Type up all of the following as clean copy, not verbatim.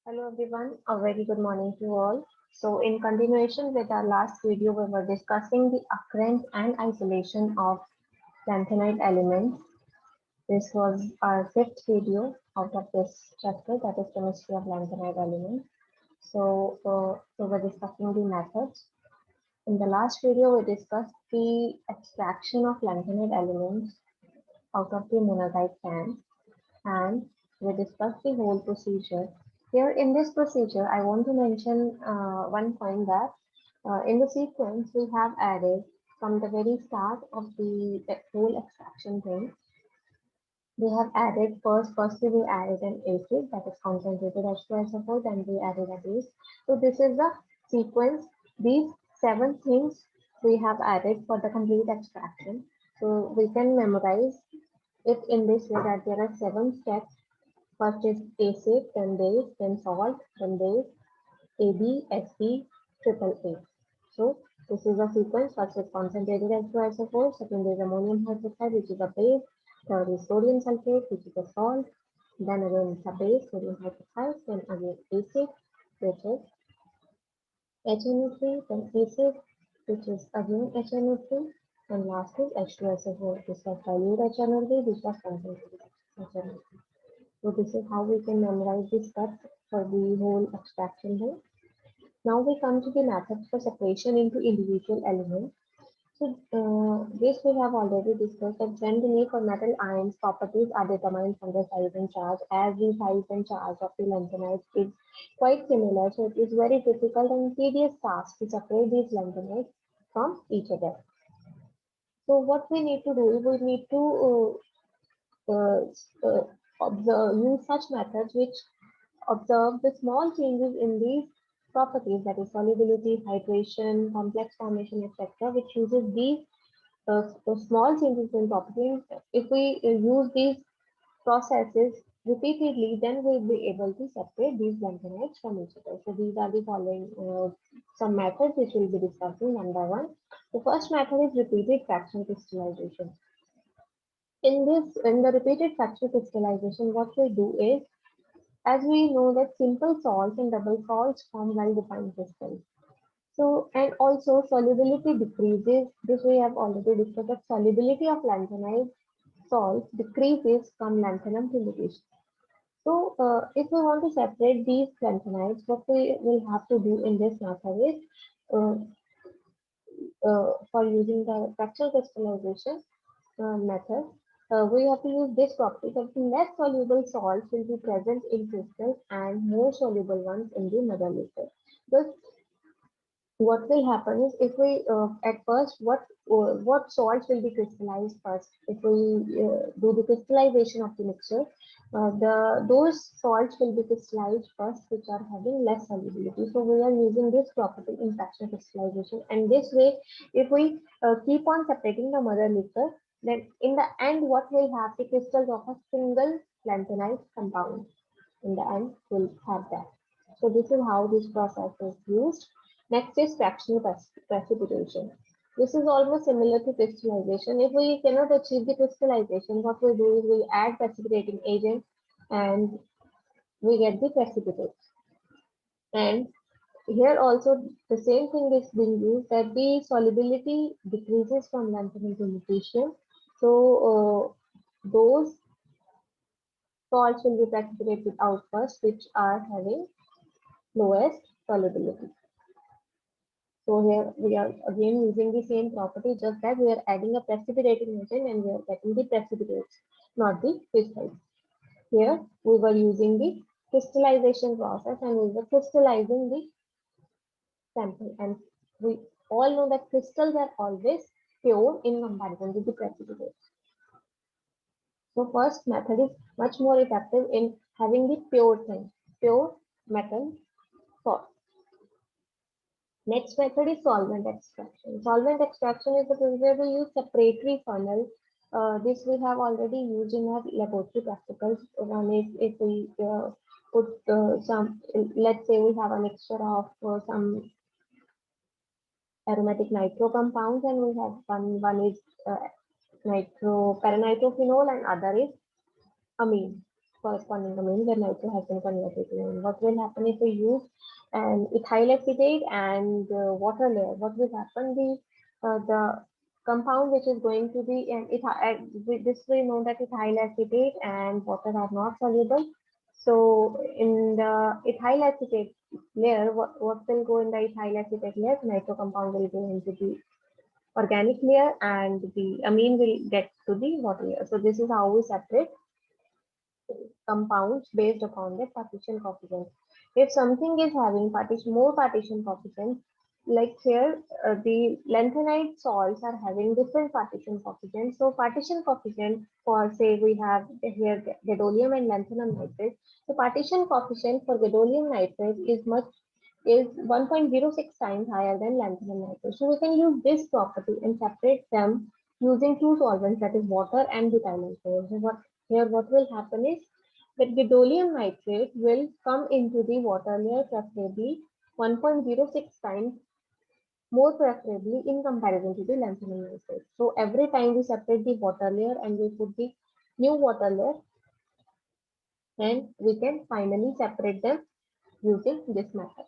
Hello everyone, a very good morning to all. So in continuation with our last video, we were discussing the occurrence and isolation of lanthanide elements. This was our fifth video out of this chapter, that is chemistry of lanthanide elements. We were discussing the methods. In the last video, we discussed the extraction of lanthanide elements out of the monazite can, and we discussed the whole procedure. Here in this procedure, I want to mention one point that in the sequence we have added from the very start of the whole extraction thing, we have added firstly we added an acid that is concentrated H2SO4, then we added a base. So this is the sequence. These seven things we have added for the complete extraction. So we can memorize it in this way that there are seven steps. First is acid, then base, then salt, then base, AB, SB, triple A. So this is a sequence. First is concentrated H2SO4, second is ammonium hydroxide, which is a base, third is sodium sulfate, which is a salt, then again it's a base, sodium hydroxide, then again acid, which is HNO3, then acid, which is again HNO3, and last is H2SO4. This was dilute HNO3, this was concentrated HNO3. So this is how we can memorize the steps for the whole extraction here. Now we come to the methods for separation into individual elements. So this we have already discussed that when the need for metal ions properties are determined from their size and charge, as the size and charge of the lanthanides is quite similar, so it is very difficult and tedious task to separate these lanthanides from each other. So what we need to do is we need to uh, uh, use such methods which observe the small changes in these properties, that is solubility, hydration, complex formation, etc., which uses these small changes in properties. If we use these processes repeatedly, then we'll be able to separate these lanthanides from each other. So these are the following some methods which we'll be discussing one by one. The first method is repeated fractional crystallization. In the repeated fractional crystallization, what we do is, as we know that simple salts and double salts form well-defined crystals. So, and also solubility decreases. This we have already discussed that solubility of lanthanide salts decreases from lanthanum to lutein. So, if we want to separate these lanthanides, what we will have to do in this method is, uh, for using the fractional crystallization method, we have to use this property that less soluble salts will be present in crystals and more soluble ones in the mother liquid. Because what will happen is, if we at first what salts will be crystallized first, if we do the crystallization of the mixture, the those salts will be crystallized first which are having less solubility. So we are using this property in fractional crystallization, and this way if we keep on separating the mother liquor, then in the end what will have the crystals of a single lanthanide compound. In the end we'll have that. So this is how this process is used. Next is fractional precipitation. This is almost similar to crystallization. If we cannot achieve the crystallization, what we do is we add precipitating agent and we get the precipitates. And here also the same thing is being used, that the solubility decreases from lanthanum to lutetium. So those salts will be precipitated out first, which are having lowest solubility. So here we are again using the same property, just that we are adding a precipitating agent and we are getting the precipitates, not the crystals. Here we were using the crystallization process and we were crystallizing the sample, and we all know that crystals are always pure in comparison to the precipitates. So first method is much more effective in having the pure thing, pure metal salt. Next method is solvent extraction. Solvent extraction is the procedure we use separatory funnel. This we have already used in our laboratory practicals. One is if we put some, let's say we have a mixture of some aromatic nitro compounds, and we have one is nitro paranitrophenol and other is amine. corresponding amine where nitro has been converted to amine. What will happen if we use an ethyl acetate and water layer? What will happen? The compound which is going to be an this we know that ethyl acetate and water are not soluble. So in the ethyl acetate layer, what will go in the ethyl acetate layer? Nitro compound will go into the organic layer and the amine will get to the water layer. So this is how we separate compounds based upon their partition coefficient. If something is having more partition coefficient, like here, the lanthanide salts are having different partition coefficients. So partition coefficient for, say, we have here gadolinium and lanthanum nitrate. The partition coefficient for gadolinium nitrate is 1.06 times higher than lanthanum nitrate. So we can use this property and separate them using two solvents, that is water and butyl alcohol. So what will happen is that gadolinium nitrate will come into the water layer preferably 1.06 times more preferably in comparison to the lanthanum nitrate. So every time we separate the water layer and we put the new water layer, and we can finally separate them using this method.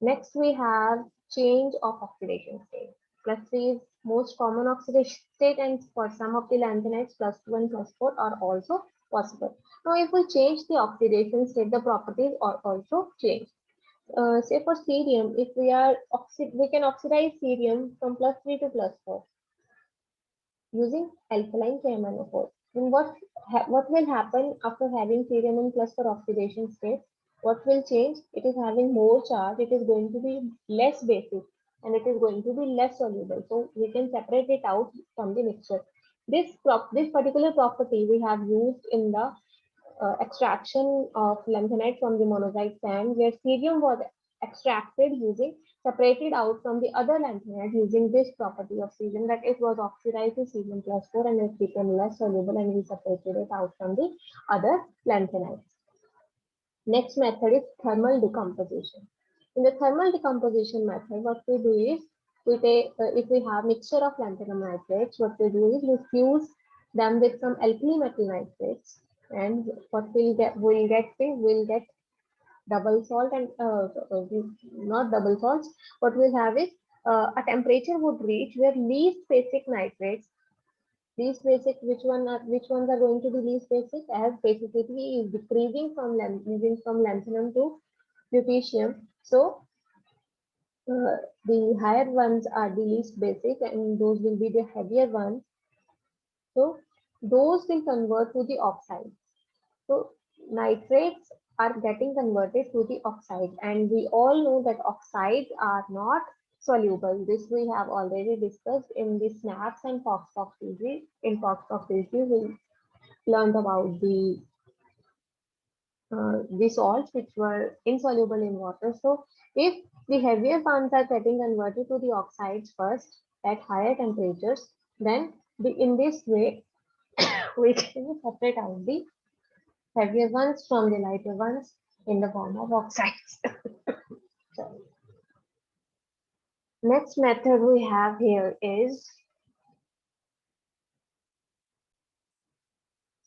Next, we have change of oxidation state. +3 is most common oxidation state, and for some of the lanthanides, +2 and +4 are also possible. Now, if we change the oxidation state, the properties are also changed. Say for cerium, if we can oxidize cerium from +3 to +4 using alkaline KMnO4. Then what will happen after having cerium in +4 oxidation state? What will change? It is having more charge. It is going to be less basic and it is going to be less soluble. So we can separate it out from the mixture. This particular property we have used in the extraction of lanthanide from the monazite sand, where cerium was extracted using separated out from the other lanthanide using this property of cerium, that it was oxidized to cerium +4 and it became less soluble, and we separated it out from the other lanthanides. Next method is thermal decomposition. In the thermal decomposition method, what we do is we take if we have mixture of lanthanum nitrates, what we do is we fuse them with some alkali metal nitrates, and what we'll get double salt and not double salts. What we'll have is a temperature would reach where least basic nitrates, least basic, which ones are going to be least basic, as basicity is decreasing from lanthanum to lutetium. So the higher ones are the least basic and those will be the heavier ones. So those will convert to the oxides. So nitrates are getting converted to the oxides, and we all know that oxides are not soluble. This we have already discussed in the SNAPS and FOxFOX series. In FOxFOX series, we learned about the salts which were insoluble in water. So if the heavier ones are getting converted to the oxides first at higher temperatures, then in this way we can separate out the heavier ones from the lighter ones in the form of oxides. So, next method we have here is,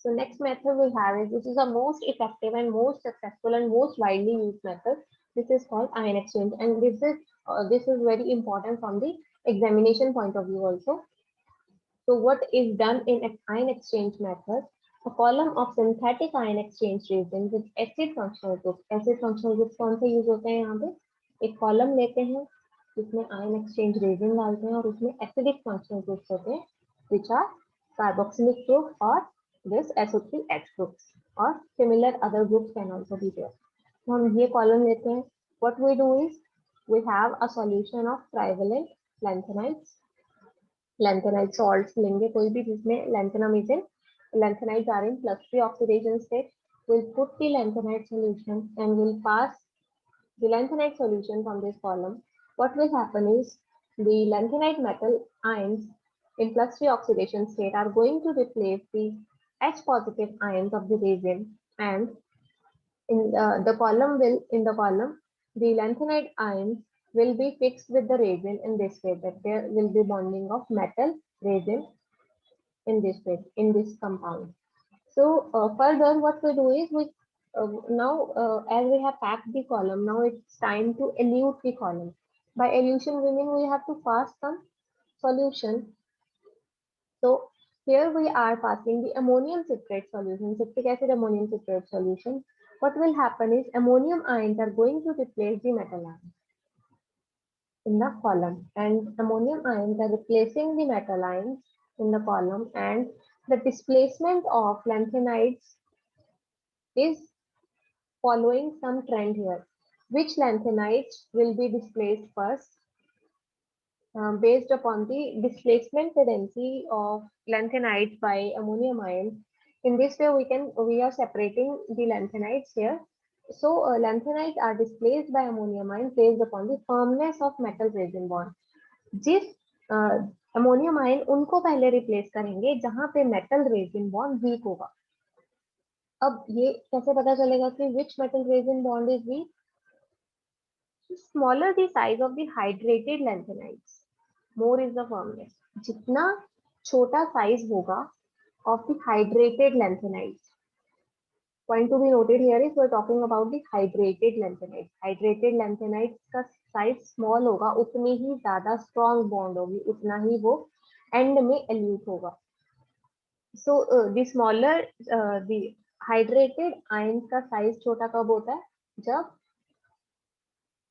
this is the most effective and most successful and most widely used method. This is called ion exchange, and this is very important from the examination point of view also. So what is done in an ion exchange method? A column of synthetic ion exchange reagent with acid functional group. Acid functional group कौन से use होते हैं यहाँ पे? एक column लेते हैं जिसमें आयन एक्सचेंज रेजिन डालते हैं और उसमें एसिडिक फंक्शनल ग्रुप्स होते हैं which are carboxylic group or this SO3H groups, or similar other groups can also be there. तो हम ये कॉलम लेते हैं. What we do is we have a solution of trivalent lanthanides. Lanthanide salts लेंगे कोई भी जिसमें lanthanum is in, lanthanides are in +3 oxidation state. We'll put the lanthanide solution and we'll pass the lanthanide solution from this column. What will happen is the lanthanide metal ions in +3 oxidation state are going to replace the H positive ions of the reagent, and in the column the lanthanide ions will be fixed with the reagent in this way, that there will be bonding of metal reagent in this way, in this compound. So further, what we do is we now as we have packed the column, now it's time to elute the column. By elution, we mean we have to pass some solution. So here we are passing the ammonium citrate solution, citric acid ammonium citrate solution. What will happen is ammonium ions are going to replace the metal ions in the column, and ammonium ions are replacing the metal ions in the column, and the displacement of lanthanides is following some trend here. Which lanthanides will be displaced first? Based upon the displacement tendency of lanthanides by ammonium ions. In this way, we are separating the lanthanides here. So lanthanides are displaced by ammonium ions based upon the firmness of metal resin bond. जिस ammonium ion उनको पहले replace करेंगे जहां पे metal resin bond weak होगा. अब ये कैसे पता चलेगा कि which metal resin bond is weak? Smaller the size of the hydrated lanthanides, more is the firmness. जितना छोटा साइज होगा of the hydrated lanthanides. Point to be noted here is we're talking about the hydrated lanthanides. Hydrated lanthanides का size small होगा, उतनी ही ज्यादा strong bond होगी, उतना ही वो एंड में एल्यूट होगा. So the smaller the hydrated ions का साइज छोटा कब होता है? जब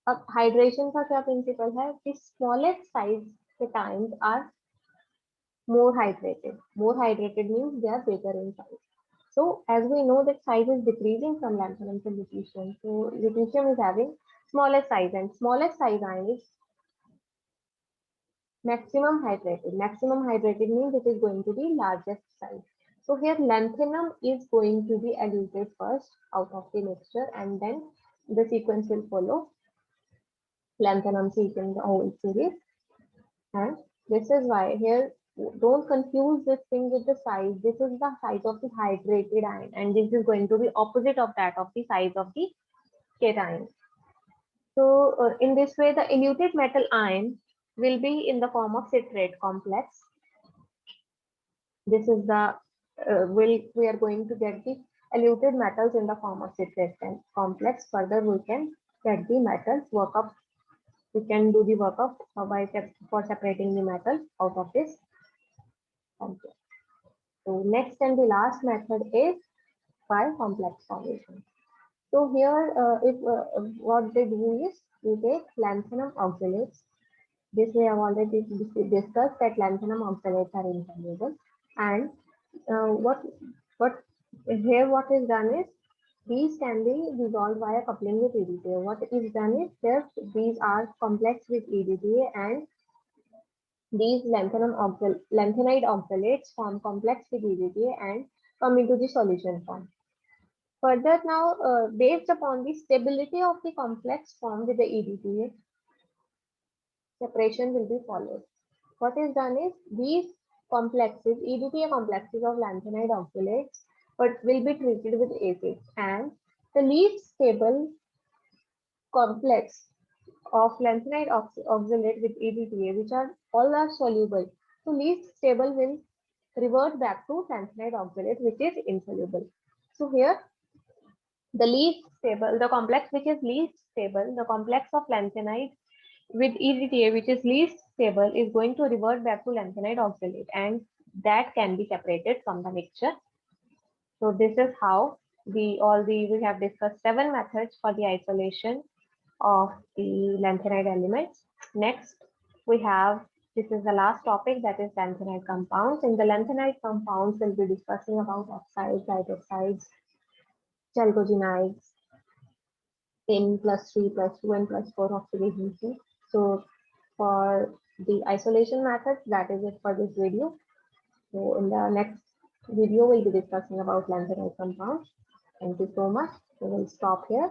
अब हाइड्रेशन का क्या प्रिंसिपल है? The smallest size के ions are more hydrated. More hydrated means they are bigger in size. So as we know that size is decreasing from lanthanum to lutetium. So lutetium is having smallest size, and smallest size ion is maximum hydrated. Maximum hydrated means it is going to be largest size. So here lanthanum is going to be eluted first out of the mixture, and then the sequence will follow. Lanthanum sequence, the whole series, and this is why here don't confuse this thing with the size. This is the size of the hydrated ion, and this is going to be opposite of that of the size of the cation. So in this way, the eluted metal ion will be in the form of citrate complex. This is the we are going to get the eluted metals in the form of citrate complex. Further, we can get the metals workup. We can do the workup for separating the metal out of this complex. So next and the last method is by complex formation. So here, if what they do is we take lanthanum oxalates. This we have already discussed that lanthanum oxalates are insoluble, and what here what is done is these can be dissolved via coupling with EDTA. What is done is here these are complex with EDTA, and these lanthanide oxalates form complex with EDTA and come into the solution form. Further now, based upon the stability of the complex formed with the EDTA, separation will be followed. What is done is these complexes, EDTA complexes of lanthanide oxalates, but will be treated with acids, and the least stable complex of lanthanide oxalate with EDTA, which are all are soluble. So least stable will revert back to lanthanide oxalate, which is insoluble. So here the least stable, the complex which is least stable, the complex of lanthanide with EDTA which is least stable is going to revert back to lanthanide oxalate, and that can be separated from the mixture. So this is how we have discussed 7 methods for the isolation of the lanthanide elements. Next, we have, this is the last topic, that is lanthanide compounds. In the lanthanide compounds, we'll be discussing about oxides, hydroxides, chalcogenides, in +3, +2, and +4 oxidation state. So for the isolation methods, that is it for this video. So in the next video, we'll be discussing about lanthanide compounds. Thank you so much. We will stop here.